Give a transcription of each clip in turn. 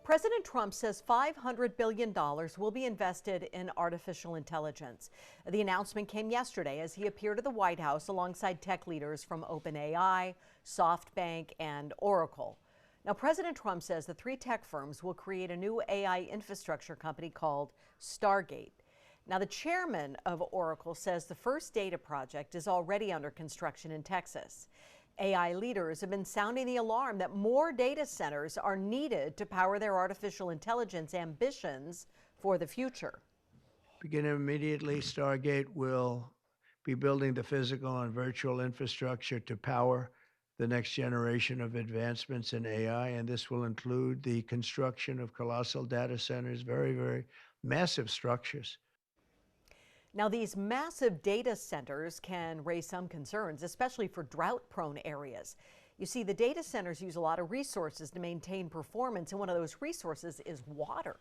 President Trump says $500 billion will be invested in artificial intelligence. The announcement came yesterday as he appeared at the White House alongside tech leaders from OpenAI, SoftBank, and Oracle. Now, President Trump says the three tech firms will create a new AI infrastructure company called Stargate. Now, the chairman of Oracle says the first data project is already under construction in Texas. AI leaders have been sounding the alarm that more data centers are needed to power their artificial intelligence ambitions for the future. Beginning immediately, Stargate will be building the physical and virtual infrastructure to power the next generation of advancements in AI, and this will include the construction of colossal data centers, very massive structures. Now, these massive data centers can raise some concerns, especially for drought-prone areas. You see, the data centers use a lot of resources to maintain performance, and one of those resources is water.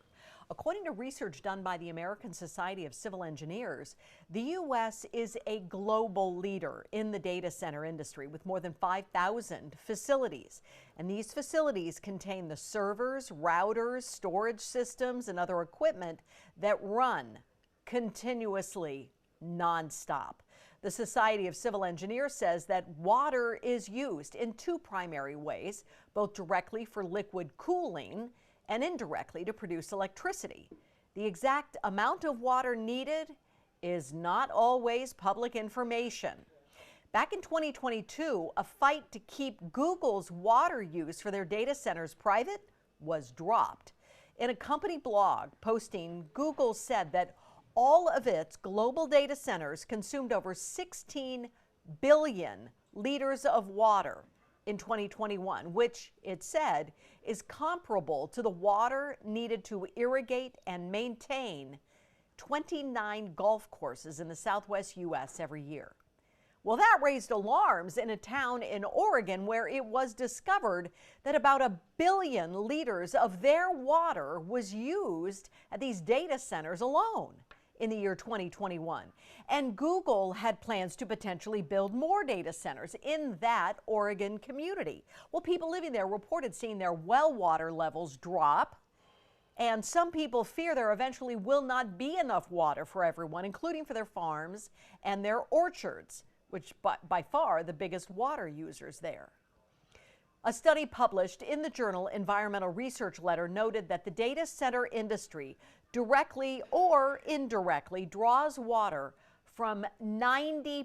According to research done by the American Society of Civil Engineers, the U.S. is a global leader in the data center industry with more than 5,000 facilities. And these facilities contain the servers, routers, storage systems, and other equipment that run continuously, nonstop. The Society of Civil Engineers says that water is used in two primary ways, both directly for liquid cooling and indirectly to produce electricity. The exact amount of water needed is not always public information. Back in 2022, a fight to keep Google's water use for their data centers private was dropped. In a company blog posting, Google said that all of its global data centers consumed over 16 billion liters of water in 2021, which it said is comparable to the water needed to irrigate and maintain 29 golf courses in the Southwest U.S. every year. Well, that raised alarms in a town in Oregon where it was discovered that about 1 billion liters of their water was used at these data centers alone in the year 2021. And Google had plans to potentially build more data centers in that Oregon community. Well, people living there reported seeing their well water levels drop, and some people fear there eventually will not be enough water for everyone, including for their farms and their orchards, which by far the biggest water users there. A study published in the journal Environmental Research Letter noted that the data center industry directly or indirectly draws water from 90%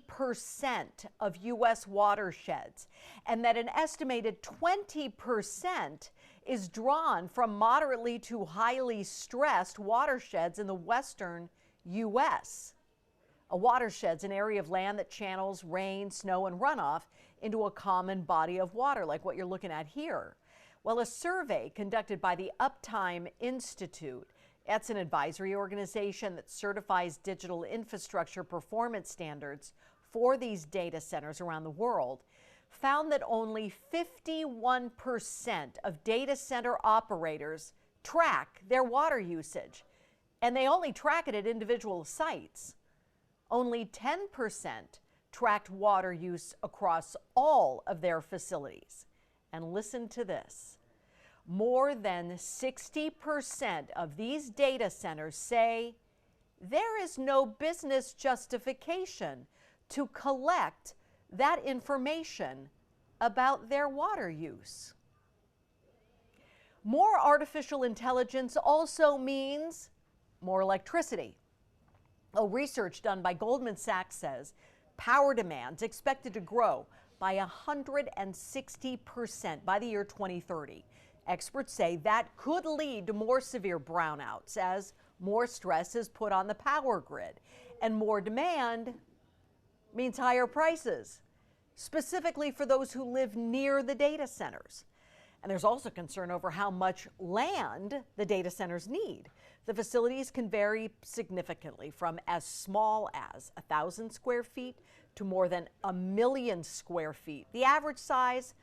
of U.S. watersheds, and that an estimated 20% is drawn from moderately to highly stressed watersheds in the western U.S. A watershed's an area of land that channels rain, snow, and runoff into a common body of water, like what you're looking at here. Well, a survey conducted by the Uptime Institute, that's an advisory organization that certifies digital infrastructure performance standards for these data centers around the world, found that only 51% of data center operators track their water usage, and they only track it at individual sites. Only 10% tracked water use across all of their facilities. And listen to this. More than 60% of these data centers say there is no business justification to collect that information about their water use. More artificial intelligence also means more electricity. Research done by Goldman Sachs says power demand's expected to grow by 160% by the year 2030. Experts say that could lead to more severe brownouts as more stress is put on the power grid. And more demand means higher prices, specifically for those who live near the data centers. And there's also concern over how much land the data centers need. The facilities can vary significantly from as small as 1,000 square feet to more than 1 million square feet. The average size,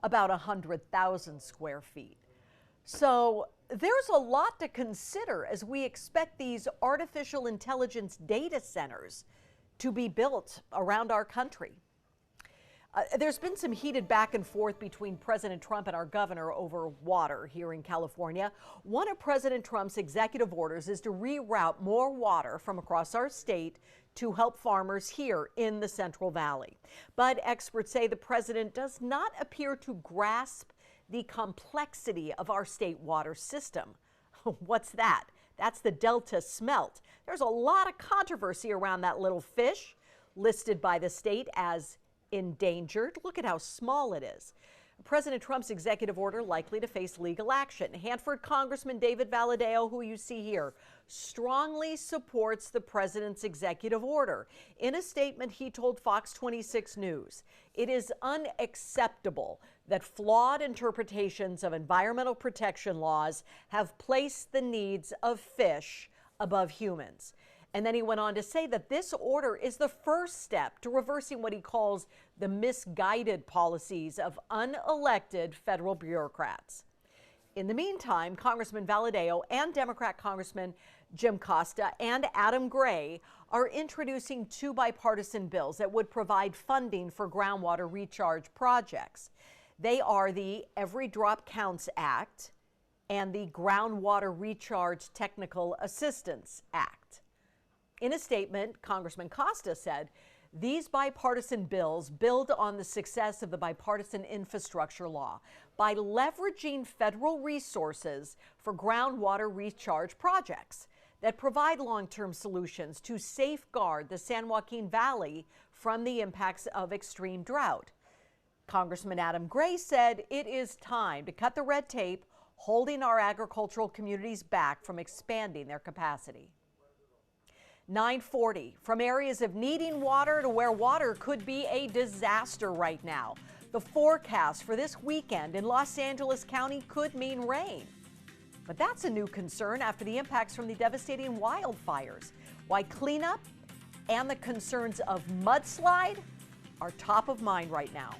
about 100,000 square feet. So there's a lot to consider as we expect these artificial intelligence data centers to be built around our country. There's been some heated back and forth between President Trump and our governor over water here in California. One of President Trump's executive orders is to reroute more water from across our state to help farmers here in the Central Valley. But experts say the president does not appear to grasp the complexity of our state water system. What's that? That's the Delta smelt. There's a lot of controversy around that little fish, listed by the state as endangered. Look at how small it is. President Trump's executive order likely to face legal action. Hanford Congressman David Valadao, who you see here, strongly supports the president's executive order. In a statement, he told Fox 26 News, "It is unacceptable that flawed interpretations of environmental protection laws have placed the needs of fish above humans." And then he went on to say that this order is the first step to reversing what he calls the misguided policies of unelected federal bureaucrats. In the meantime, Congressman Valadao and Democrat Congressman Jim Costa and Adam Gray are introducing two bipartisan bills that would provide funding for groundwater recharge projects. They are the Every Drop Counts Act and the Groundwater Recharge Technical Assistance Act. In a statement, Congressman Costa said, "These bipartisan bills build on the success of the bipartisan infrastructure law by leveraging federal resources for groundwater recharge projects that provide long-term solutions to safeguard the San Joaquin Valley from the impacts of extreme drought." Congressman Adam Gray said it is time to cut the red tape holding our agricultural communities back from expanding their capacity. 9:40, from areas of needing water to where water could be a disaster right now. The forecast for this weekend in Los Angeles County could mean rain. But that's a new concern after the impacts from the devastating wildfires. Why cleanup and the concerns of mudslide are top of mind right now.